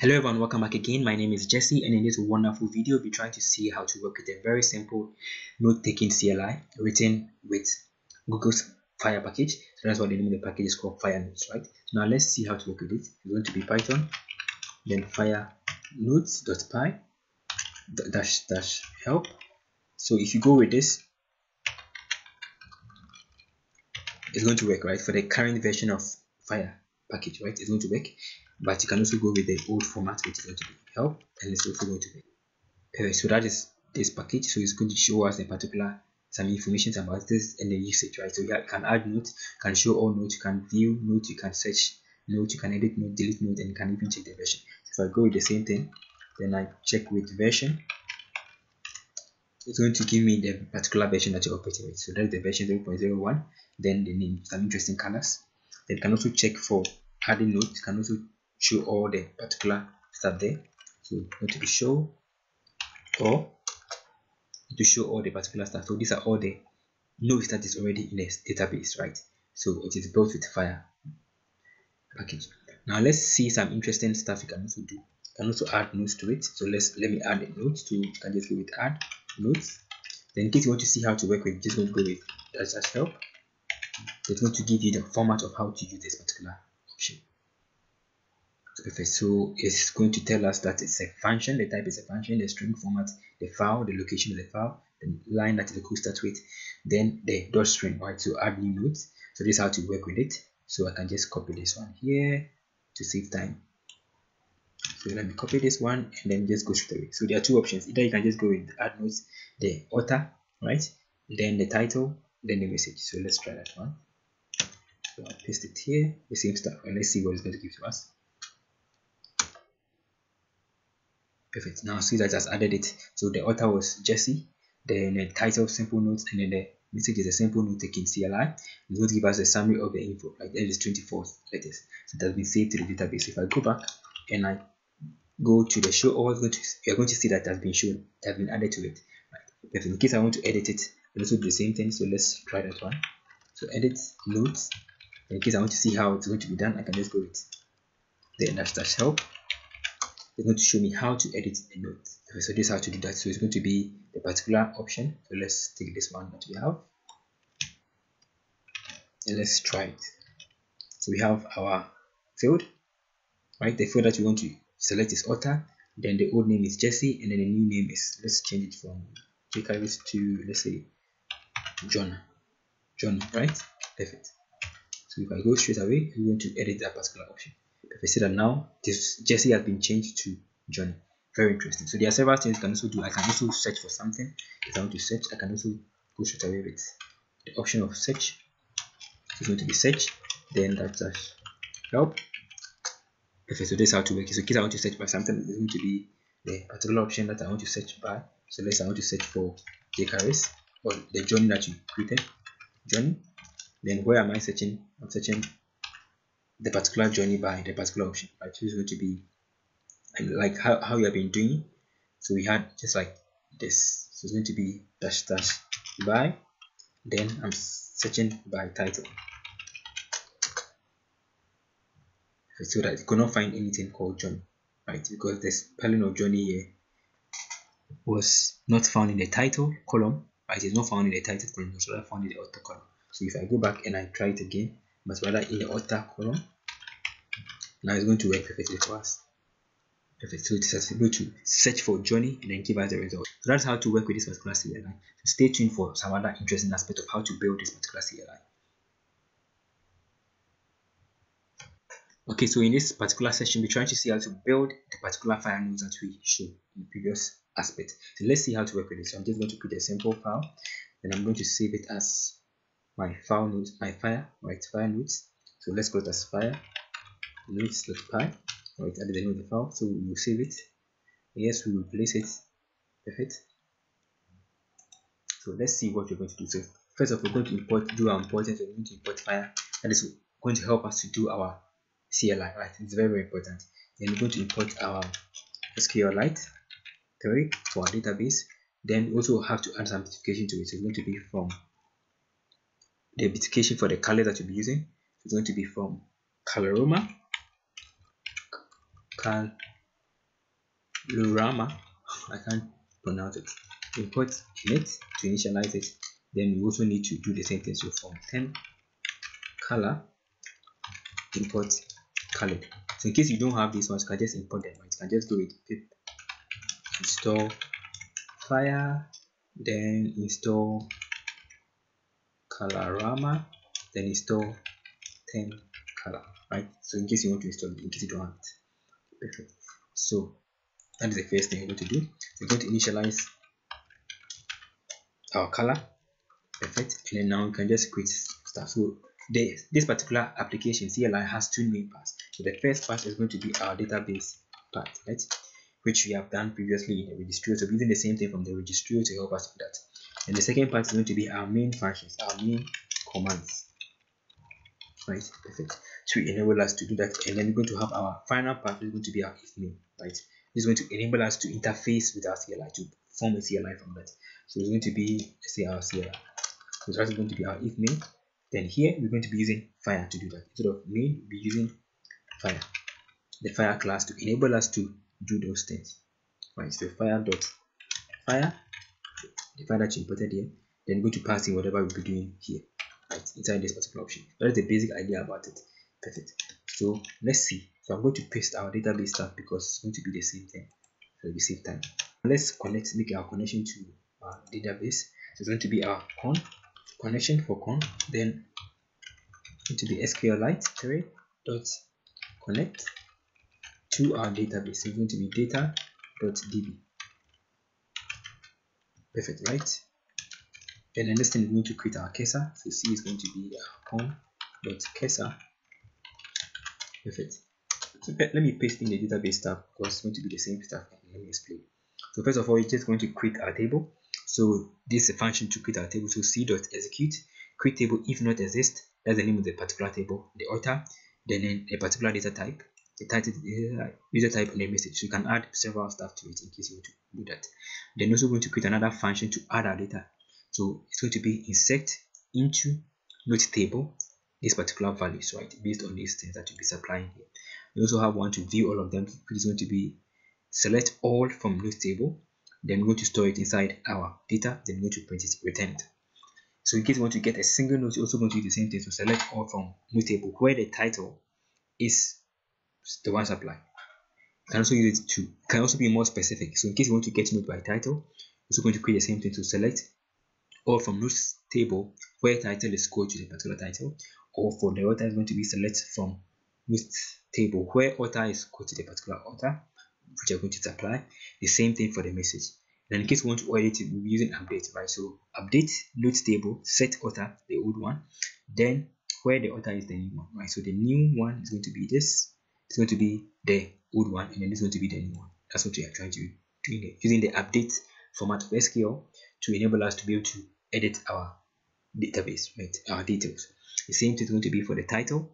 Hello everyone, welcome back again. My name is Jesse, and in this wonderful video we'll be trying to see how to work with a very simple note-taking CLI written with Google's Fire package. So that's what the name of the package is called, firenotes, right? So now let's see how to work with it. It's going to be Python, then firenotes.py dash help. So if you go with this, it's going to work, right? For the current version of Fire package, right? It's going to work, but you can also go with the old format, which is going to be help, and it's also going to be perfect. So that is this package. So it's going to show us some information about this and the usage, right? So you can add notes, you can show all notes, you can view notes, you can search notes, you can edit notes, delete notes, and you can even check the version. So if I go with the same thing, then I check with version, it's going to give me the particular version that you're operating with. So that's the version 0.01. Then the name, some interesting colors. Then you can also check for adding notes. You can also show all the particular stuff there. So going to be show or to show all the particular stuff. So these are all the notes that is already in a database, right? So it is built with Fire package. Now let's see some interesting stuff you can also do. You can also add notes to it. So let me add the notes to. You can just go with add notes. Then in case you want to see how to work with, just going to go with dash help. It's going to give you the format of how to use this particular option. Perfect. So it's going to tell us that it's a function, the type is a function, the string format, the file, the location of the file, the line that it will start with, then the dot string, right? So add new notes. So this is how to work with it. So I can just copy this one here to save time. So let me copy this one and then just go straight away. So there are two options. Either you can just go with add notes, the author, right? Then the title, then the message. So let's try that one. So I'll paste it here, the same stuff, and let's see what it's going to give to us. Perfect. Now see that I just added it. So the author was Jesse, then the title simple notes, and then the message is a simple note taking CLI. It's going to give us a summary of the info, like there is 24 letters. So it has been saved to the database. If I go back and I go to the show all, you're going to see that it has been shown, it has been added to it. Right. If in case I want to edit it, I'll also do the same thing. So let's try that one. So edit notes. In case I want to see how it's going to be done, I can just go with the dash help. It's going to show me how to edit a note. Okay, so this is how to do that. So it's going to be the particular option. So let's take this one that we have and let's try it. So we have our field, right? The field that we want to select is author, then the old name is Jesse, and then the new name is, let's change it from JCharisTech to, let's say, John, right? Perfect. So if I go straight away, we're going to edit that particular option. If I see that now this Jesse has been changed to Johnny. Very interesting. So there are several things you can also do. I can also search for something. If I want to search, I can also go straight away with the option of search. It's going to be search, then that's help. Okay, so this is how to work. So in case I want to search by something, it's going to be the particular option that I want to search by. So let's say I want to search for JCharis or the Johnny that you created, Johnny. Then where am I searching? I'm searching the particular Johnny by the particular option, right? So it's going to be like how you have been doing. So we had just like this. So it's going to be dash by, then I'm searching by title, so that you cannot find anything called Johnny, right? Because the spelling of Johnny here was not found in the title column, right? It's not found in the title column, it's rather found in the author column. So if I go back and I try it again, but rather in the author column, now it's going to work perfectly for us. Perfect. So it's able to search for Johnny and then give us the result. So that's how to work with this particular CLI. So stay tuned for some other interesting aspect of how to build this particular CLI. Okay, so in this particular session, we're trying to see how to build the particular file nodes that we showed in the previous aspect. So let's see how to work with it. So I'm just going to create a simple file, and I'm going to save it as my file nodes, my fire, right? Fire nodes. So let's call it as fire nodes.py. Right, added the name of the file, so we will save it. Yes, we will place it. Perfect. So let's see what we're going to do. So first of all, we're going to do our important. We're going to import fire. That is going to help us to do our CLI, right? It's very, very important. Then we're going to import our SQLite for our database. Then we also have to add some specification to it. So it's going to be from the specification for the color that you'll be using. It's going to be from Coloroma Lorama, I can't pronounce it. Import init to initialize it. Then we also need to do the same thing. So from 10 color, import colored. So in case you don't have these ones, you can just import them. Right? You can just go with pip install fire, then install colorama, then install 10 color. Right? So in case you want to install it, in case you don't have it. Perfect. So that is the first thing we're going to do. We're going to initialize our color. Perfect. And then now we can just create stuff. So this particular application CLI has two main parts. So the first part is going to be our database part, right, which we have done previously in the registry. So we're using the same thing from the registry to help us with that. And the second part is going to be our main functions, our main commands, right? Perfect. To enable us to do that. And then we're going to have our final part, which is going to be our if main, right? This is going to enable us to interface with our CLI, to form a CLI from that. So it's going to be, let's say, our CLI. So that's going to be our if main. Then here we're going to be using fire to do that. Instead of main, we'll be using fire, the fire class, to enable us to do those things. Right, so fire, the fire that you imported here, then go to pass in whatever we'll be doing here, right, inside this particular option. That's the basic idea about it. Perfect. So let's see. So I'm going to paste our database stuff because it's going to be the same thing. So we save time. Let's make our connection to our database. So it's going to be our connection for con, then going to be SQLite3.connect to our database. So it's going to be data.db. Perfect, right? And then this thing is going to create our cursor. So C is going to be con.cursor. Perfect. So let me paste in the database tab because it's going to be the same stuff. Let me explain. So first of all, it's just going to create our table. So this is a function to create our table. So c.execute create table if not exist. That's the name of the particular table, the author, then a particular data type, the title, user type, and a message. So you can add several stuff to it in case you want to do that. Then also going to create another function to add our data. So it's going to be insert into note table this particular values, right, based on these things that you'll be supplying here. We also have one to view all of them, which is going to be select all from note table, then we're going to store it inside our data, then we're going to print it, return it. So in case you want to get a single note, you're also going to do the same thing. So select all from note table where the title is the one supplied. You can also use it to, can also be more specific. So in case you want to get note by title, you're also going to create the same thing to select all from notes table where title is called to the particular title, or for the author is going to be select from notes table where author is called to the particular author, which are going to supply. The same thing for the message. And in case we want to edit it, we'll be using update, right? So update notes table, set author, the old one, then where the author is the new one, right? So the new one is going to be this, it's going to be the old one, and then it's going to be the new one. That's what we are trying to do here, using the update format of SQL to enable us to be able to edit our database, right? Our details. The same thing is going to be for the title.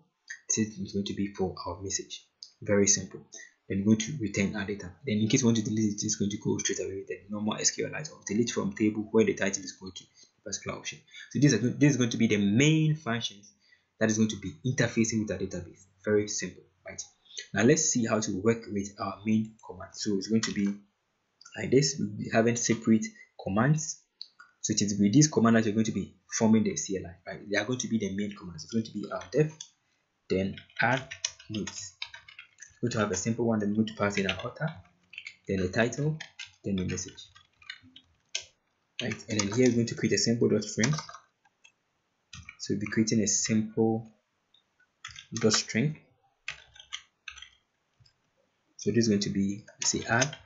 The same thing is going to be for our message. Very simple. Then we're going to return our data. Then in case you want to delete it, it's going to go straight away with the normal SQLite or delete from table where the title is going to the particular option. So this is going to be the main functions that is going to be interfacing with our database. Very simple, right? Now let's see how to work with our main command. So it's going to be like this. We'll be having separate commands. So it is with these commands that you're going to be forming the CLI, right? They are going to be the main commands. It's going to be our def, then add notes. We're going to have a simple one, then we're going to pass in our author, then the title, then the message, right? And then here we're going to create a simple dot string. So we'll be creating a simple dot string. So this is going to be, let's say, add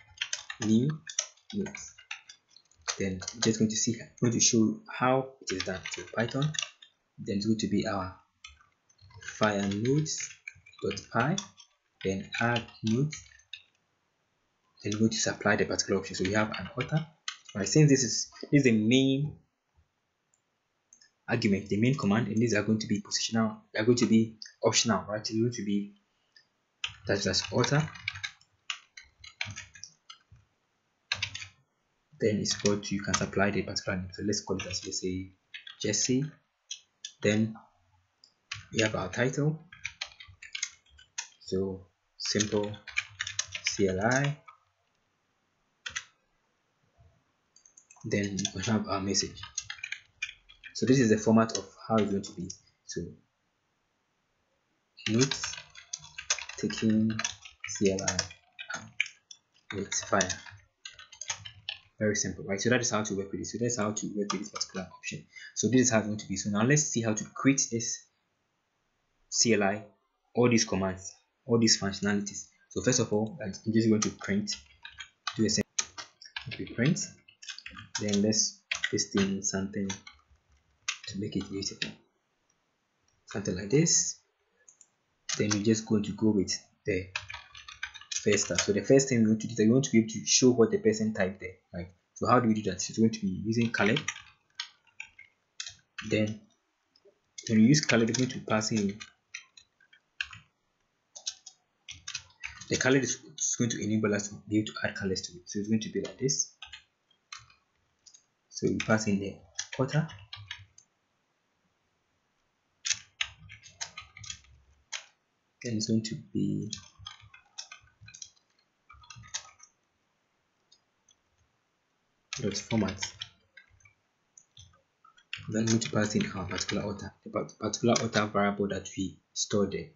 new notes. Then we're just going to see, going to show how it is done. So Python, then it's going to be our firenotes.py, then add notes, then we're going to supply the particular option. So we have an author, right? Since this is the main argument, the main command, and these are going to be positional, they are going to be optional, right? It's going to be that's author, then it's called, you can supply the particular name. So let's call it as, let's say, Jesse. Then we have our title, so simple CLI, then you can have our message. So this is the format of how it's going to be. So notes taking CLI with fire. Very simple, right? So that is how to work with it. So that's how to work with this particular option. So this is how it's going to be. So now let's see how to create this CLI, all these commands, all these functionalities. So first of all, I'm just going to print, do a simple print. Then let's paste in something to make it beautiful, something like this. Then you're just going to go with the first stuff. So the first thing we want to do is we want to be able to show what the person typed there, right? So how do we do that? It's going to be using color. Then when you use color, we're going to pass in the color is going to enable us to be able to add colors to it. So it's going to be like this. So we pass in the quarter. Then it's going to be dot format. Then we need to pass in our particular author, the particular author variable that we stored there,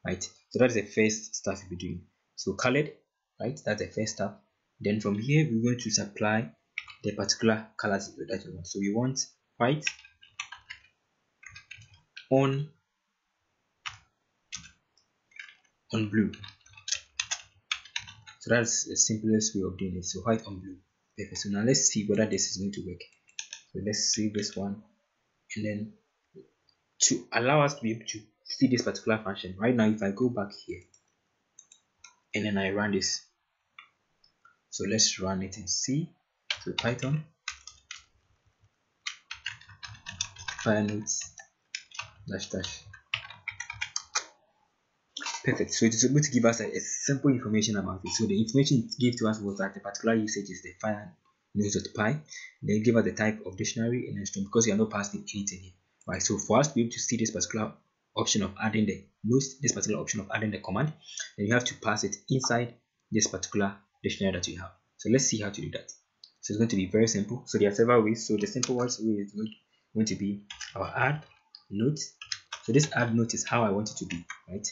right? So that's the first stuff we'll be doing. So colored, right? That's the first stuff. Then from here we're going to supply the particular colors that we want. So we want white on blue. So that's the simplest way of doing it. So white on blue. Perfect. So now let's see whether this is going to work. So let's save this one, and then to allow us to be able to see this particular function, right now if I go back here and then I run this, so let's run it and see. So Python firenotes -- perfect. So it is able to give us a simple information about it. So the information it gave to us was that the particular usage is the firenotes.py. They give us the type of dictionary and then string, because you are not passing anything here, right? So for us to be able to see this particular option of adding the notes, this particular option of adding the command, then you have to pass it inside this particular dictionary that you have. So let's see how to do that. So it's going to be very simple. So there are several ways. So the simple way is going to be our add note. So this add note is how I want it to be, right?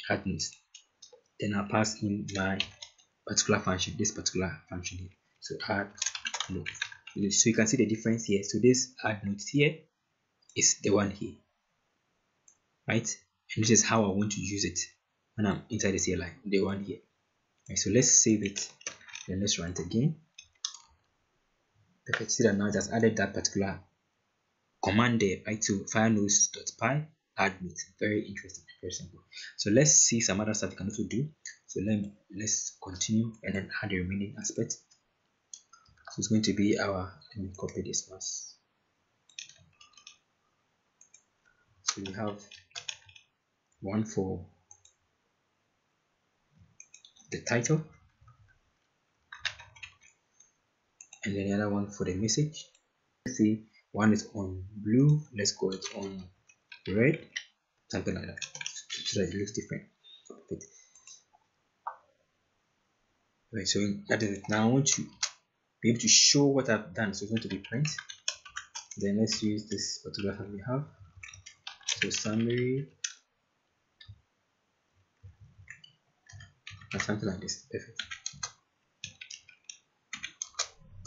Add notes. Then I'll pass in my particular function, this particular function here. So add note. So you can see the difference here. So this add note here is the one here, right? And this is how I want to use it when I'm inside the CLI, the one here. Right, so let's save it, then let's run it again. Perfect. See that now it has added that particular command there, right? So firenotes.py add note. Very interesting, very simple. So let's see some other stuff you can also do. So let's continue and then add the remaining aspect. So it's going to be our, let me copy this first. So we have one for the title, and then the other one for the message. Let's see, one is on blue, let's go it on red, something like that, so that it looks different. Perfect. Right, so that is it. Now I want to be able to show what I've done. So it's going to be print. Then let's use this particular one we have. So summary or something like this. Perfect.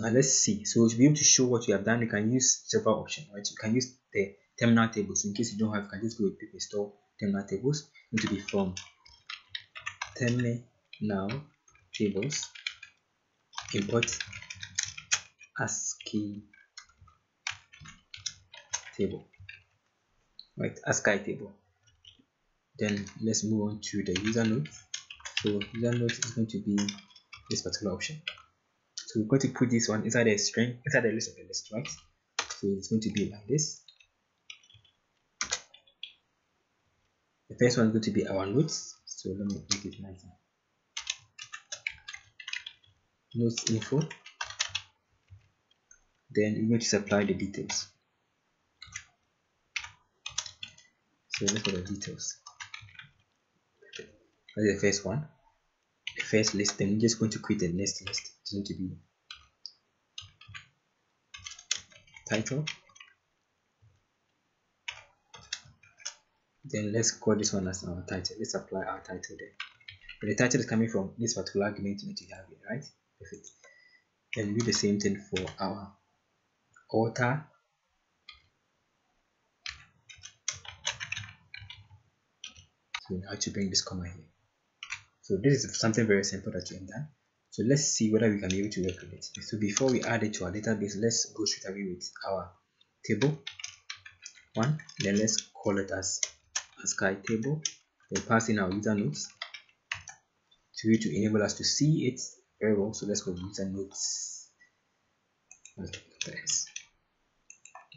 Now let's see. So to be able to show what you have done, you can use several options, right? You can use the terminal tables. So in case you don't have, you can just go with install terminal tables. It's going to be from terminal tables import ASCII table, right? ASCII table. Then let's move on to the user note. So user note is going to be this particular option. So we're going to put this one inside a string, inside the list of the list, right? So it's going to be like this. The first one is going to be our notes. So let me make it nicer. Notes info. Then we're going to supply the details. So let's go to the details. That's the first one, the first list. Then we're just going to create the next list. It's going to be title. Then let's call this one as our title. Let's apply our title there. But the title is coming from this particular argument that we have here, right? Perfect. Then do the same thing for our author. So now to bring this comma here. So this is something very simple that we have done. So let's see whether we can be able to work with it. So before we add it to our database, let's go straight away with our table one. Then let's call it as CLI table. Then pass in our user notes to enable us to see it very well. So let's go user notes.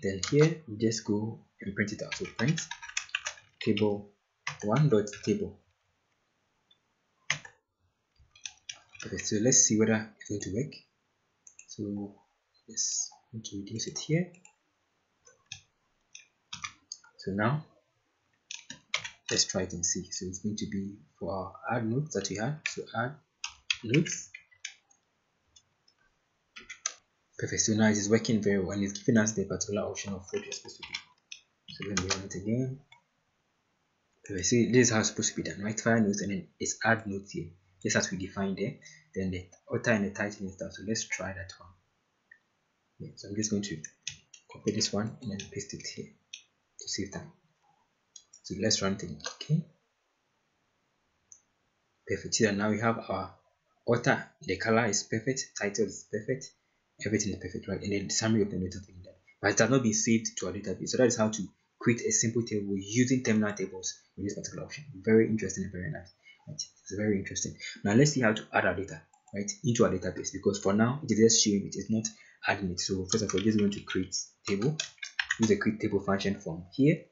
Then here we just go and print it out. So print table one dot table. Okay, so let's see whether it's going to work. So let's going to reduce it here. So now let's try it and see. So it's going to be for our add notes that we had. So add notes. Perfect. So now it is working very well and it's giving us the particular option of what we're supposed to do. So let me run it again. Perfect. So this is how it's supposed to be done, right? Fire notes and then it's add notes here, just as we defined there. Then the author and the title and stuff. So let's try that one. Yeah, so I'm just going to copy this one and then paste it here to save time. So let's run it again. Okay. Perfect. Here now we have our author, the color is perfect, title is perfect, everything is perfect, right? And then the summary of the note has been done, but it has not been saved to our database. So that is how to create a simple table using terminal tables with this particular option. Very interesting and very nice. Right? It's very interesting. Now let's see how to add our data, right, into our database, because for now it is just showing it, is not adding it. So first of all, just going to create table. Use the create table function from here.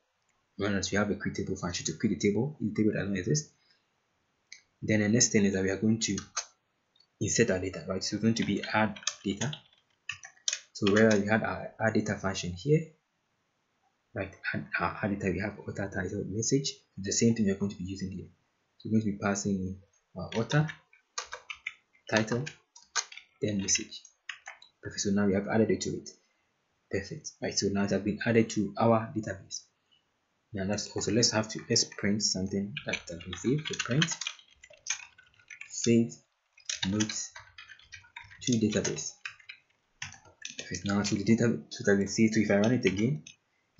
Once we have a create table function to create a table, the table does not exist. Then the next thing is that we are going to insert our data, right? So it's going to be add data. So where we had our add data function here, right? And our add data, we have author, title, message. The same thing we're going to be using here. So we're going to be passing in our author, title, then message. Perfect. So now we have added it to it. Perfect. Right. So now it has been added to our database. Now that's also let's print something that has been saved. So print save notes to database. Perfect. Now to the data that we saved. So if I run it again,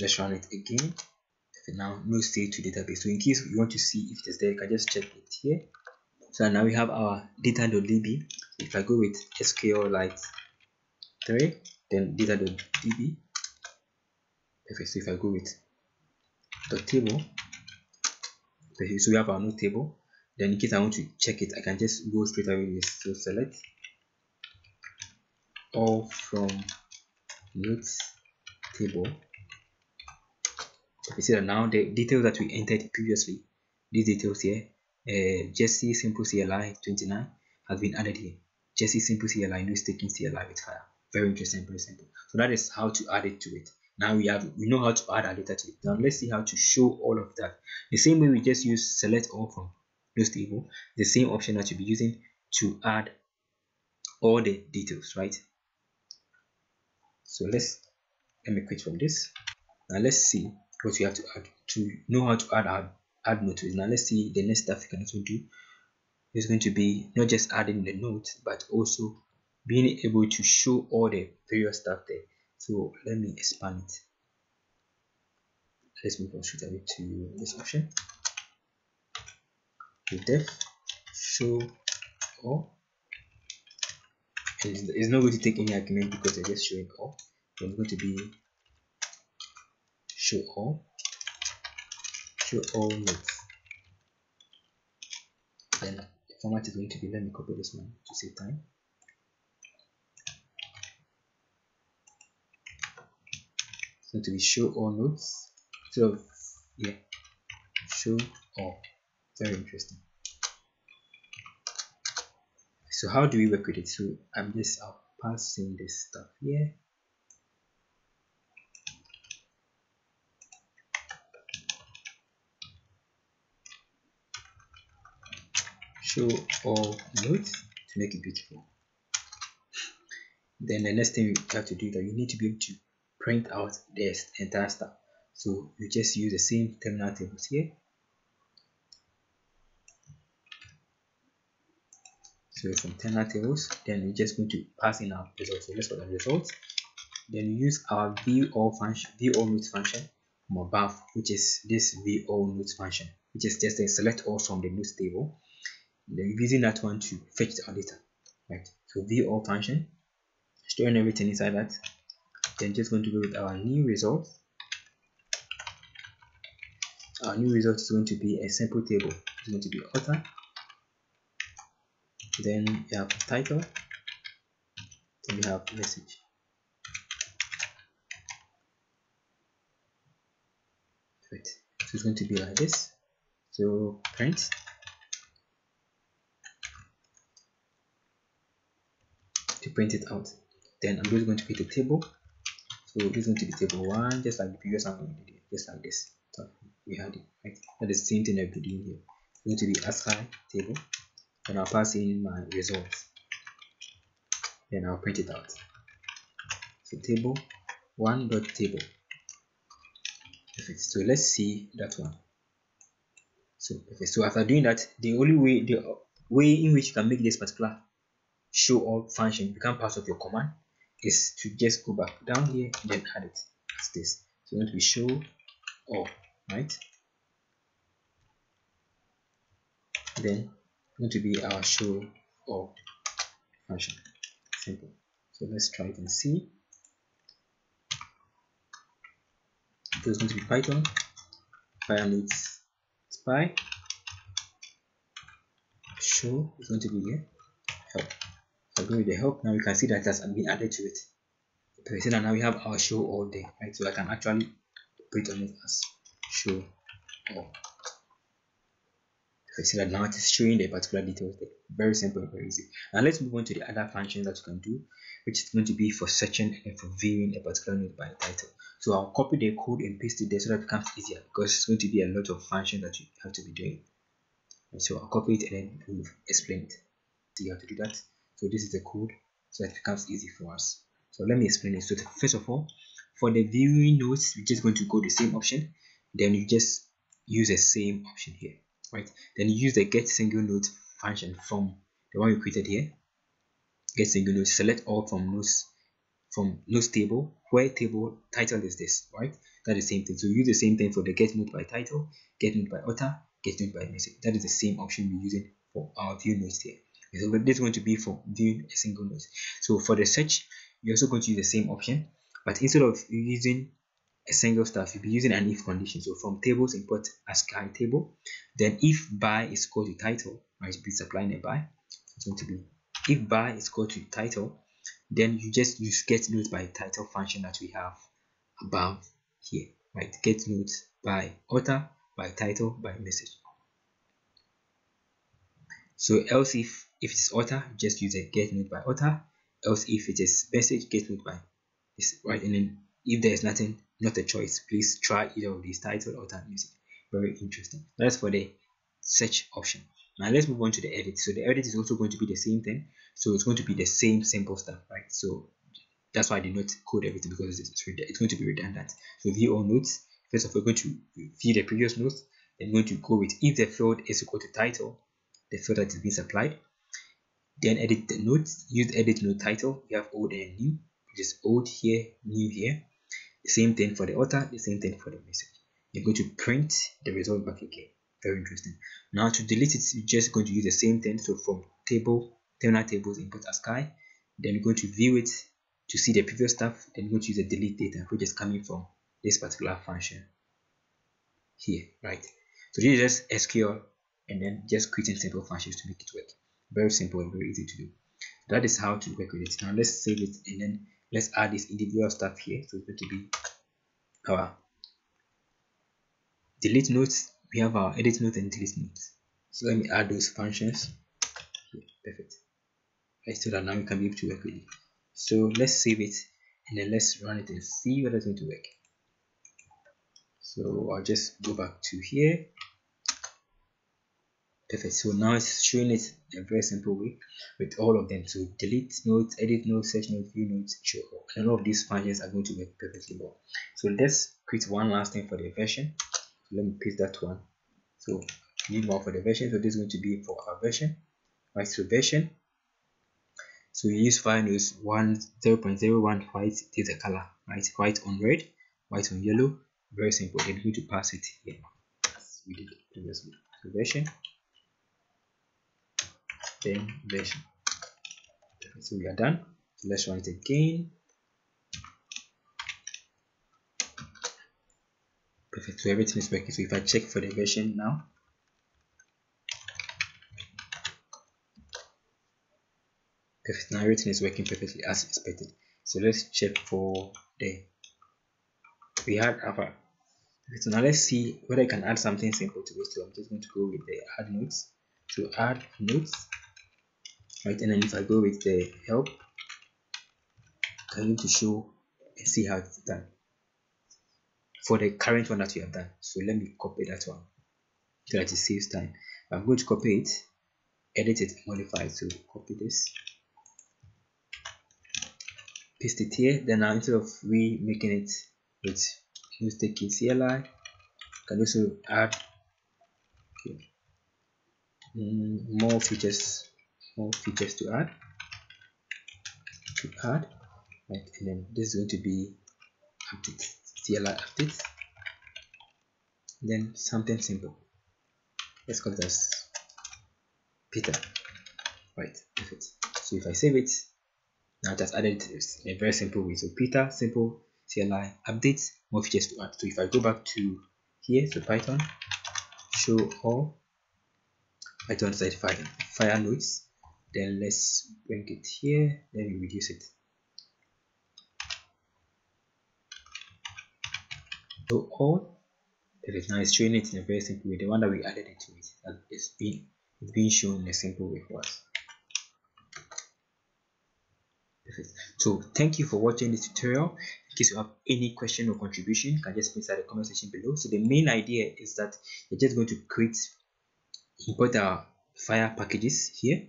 let's run it again. Perfect. Now no save to database. So in case you want to see if it is there, you can just check it here. So now we have our data.db. If I go with SQLite 3, then data.db. Perfect. So if I go with the table, perfect. So we have our new table. Then in case I want to check it, I can just go straight away with this. So select all from notes table. You see that now the details that we entered previously, these details here, Jesse Simple CLI 29 has been added here. Jesse Simple CLI, no staking CLI with fire. Very interesting, very simple. So that is how to add it to it. Now we know how to add our data to it. Now let's see how to show all of that. The same way we just use select all from those table, the same option that you'll be using to add all the details, right? So let me quit from this. Now let's see what we have to add to know how to add notes. Now let's see the next stuff you can also do is going to be not just adding the notes, but also being able to show all the various stuff there. So let me expand it. Let's move on straight away to this option. The def show all, and it's not going to take any argument because they're just showing all. So it's going to be show all notes. Then the format is going to be, let me copy this one to save time. It's going to be show all notes. So yeah, show all. Very interesting. So how do we work with it? So I'll pass in this stuff here. Show all notes to make it beautiful. Then the next thing we have to do is that you need to be able to print out this entire stuff. So you just use the same terminal tables here. So from terminal tables, then we're just going to pass in our results. So let's go to the results. Then we use our view all function, view all notes function from above, which is this view all notes function, which is just a select all from the notes table. Then we're using that one to fetch our data, right? So view all function, storing everything inside that. Then just going to go with our new result. Our new result is going to be a simple table. It's going to be author. Then we have title. Then we have message. Right. So it's going to be like this. So print. To print it out. Then I'm just going to create a table. So this is going to be table 1, just like the previous one we did, just like this. So we had it, right? That's the same thing that we're doing here. It's going to be ASCII table. Then I'll pass in my results. Then I'll print it out. So table 1.table. Perfect. So let's see that one. So perfect. So after doing that, the way in which you can make this particular show all function become part of your command is to just go back down here and then add it as this. So it's going to be show all, right? Then going to be our show all function. Simple. So let's try it and see. So it's going to be Python firenotes.py show is going to be here help. So I'll go with the help. Now you can see that has been added to it. So now we have our show all there, right? So I can actually put on it as show all. So you see that now it is showing the particular details there. Very simple and very easy. Now let's move on to the other functions that you can do, which is going to be for searching and for viewing a particular node by title. So I'll copy the code and paste it there so that it becomes easier, because it's going to be a lot of functions that you have to be doing. And so I'll copy it and then we'll explain it. See how to do that. So this is the code, so that it becomes easy for us. So let me explain it. So first of all, for the viewing nodes, we're just going to go the same option. Then you just use the same option here, right? Then you use the get single node function from the one we created here. Get single node, select all from nodes table, where table title is this, right? That is the same thing. So use the same thing for the get node by title, get node by author, get node by message. That is the same option we're using for our view nodes here. So this is going to be for viewing a single node. So for the search, you're also going to use the same option, but instead of using a single stuff, you'll be using an if condition. So from tables, import ASCII table. Then if by is equal to title, right? Be supplying a by. So it's going to be if by is equal to title, then you just use get node by title function that we have above here, right? Get node by author, by title, by message. So else if it is author, just use a get node by author. Else if it is message, get node by this, right? And then if there is nothing, not a choice, please try either of these, title, author, message. Very interesting. That's for the search option. Now let's move on to the edit. So the edit is also going to be the same thing. So it's going to be the same simple stuff, right? So that's why I did not code everything, because it's going to be redundant. So view all nodes. First of all, we're going to view the previous nodes. Then we're going to go with if the field is equal to title, the field that is being supplied. Then edit the nodes. Use edit node title. We have old and new, which is old here, new here. The same thing for the author, the same thing for the message. You're going to print the result back again. Very interesting. Now to delete it, you're just going to use the same thing. So from terminal tables, import ASCII. Then you're going to view it to see the previous stuff. Then you're going to use the delete data, which is coming from this particular function here, right? So this is just SQL and then just creating simple functions to make it work. Very simple and very easy to do. That is how to work with it. Now let's save it and then let's add this individual stuff here. So it's going to be our delete nodes. We have our edit nodes and delete nodes. So let me add those functions here. Perfect. Right, so that now we can be able to work with it. So let's save it and then let's run it and see whether it's going to work. So I'll just go back to here. Perfect. So now it's showing it in a very simple way with all of them. So delete notes, edit notes, search notes, view notes, show all. And all of these functions are going to work perfectly well. So let's create one last thing for the version. So let me paste that one. So we need one for the version. So this is going to be for our version. Right, so version. So we use firenotes 0.01 white data color, right? White on red, white on yellow. Very simple. Then we're going to pass it here as we did previously. So version, then version. Perfect. So we are done. So let's run it again. Perfect. So everything is working. So if I check for the version now, perfect. Now everything is working perfectly as expected. So let's check for the we had our. So now let's see whether I can add something simple to it. So I'm just going to go with the add notes. So add notes, right? And then if I go with the help, I'm going to show and see how it's done for the current one that you have done. So let me copy that one so that it saves time. I'm going to copy it, edit it, modify it. So copy this, paste it here. Then now instead of making it with J-Secur1ty CLI, can also add more features to add, right? And then this is going to be update, CLI update. Then something simple. Let's call it as Peter, right? Perfect. So if I save it, now it has added this in a very simple way. So Peter, simple CLI update, more features to add. So if I go back to here, so Python, show all, Python certified fire notes. Then let's bring it here, then we reduce it. So all, perfect. Now it's showing it in a very simple way. The one that we added into it, it's being shown in a simple way for us. Perfect. So thank you for watching this tutorial. In case you have any question or contribution, you can just put inside the comment section below. So the main idea is that you're just going to import our fire packages here,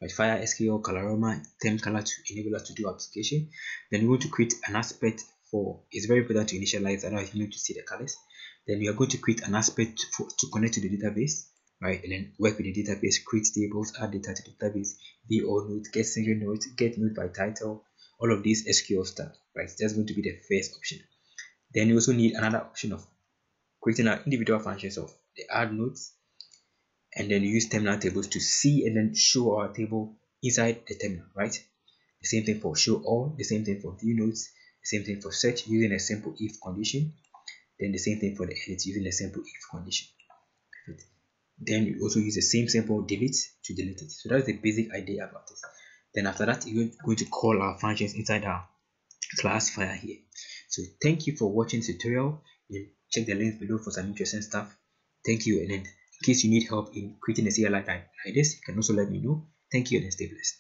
like fire SQL, Colorama, term color to enable us to do application. Then we want to create an aspect for, it's very important to initialize, otherwise you need to see the colors. Then we are going to create an aspect to connect to the database, right? And then work with the database, create tables, add data to the database, view all nodes, get single nodes, get node by title, all of these SQL stuff, right? That's going to be the first option. Then you also need another option of creating our individual functions of the add nodes, and then use terminal tables to see and then show our table inside the terminal, right? The same thing for show all, the same thing for view nodes, the same thing for search using a simple if condition, then the same thing for the edit using a simple if condition. Perfect. Then you also use the same simple delete to delete it. So that's the basic idea about this. Then after that, you're going to call our functions inside our class fire here. So thank you for watching this tutorial. You check the links below for some interesting stuff. Thank you, and then in case you need help in creating a CLI like this, you can also let me know. Thank you, and stay blessed.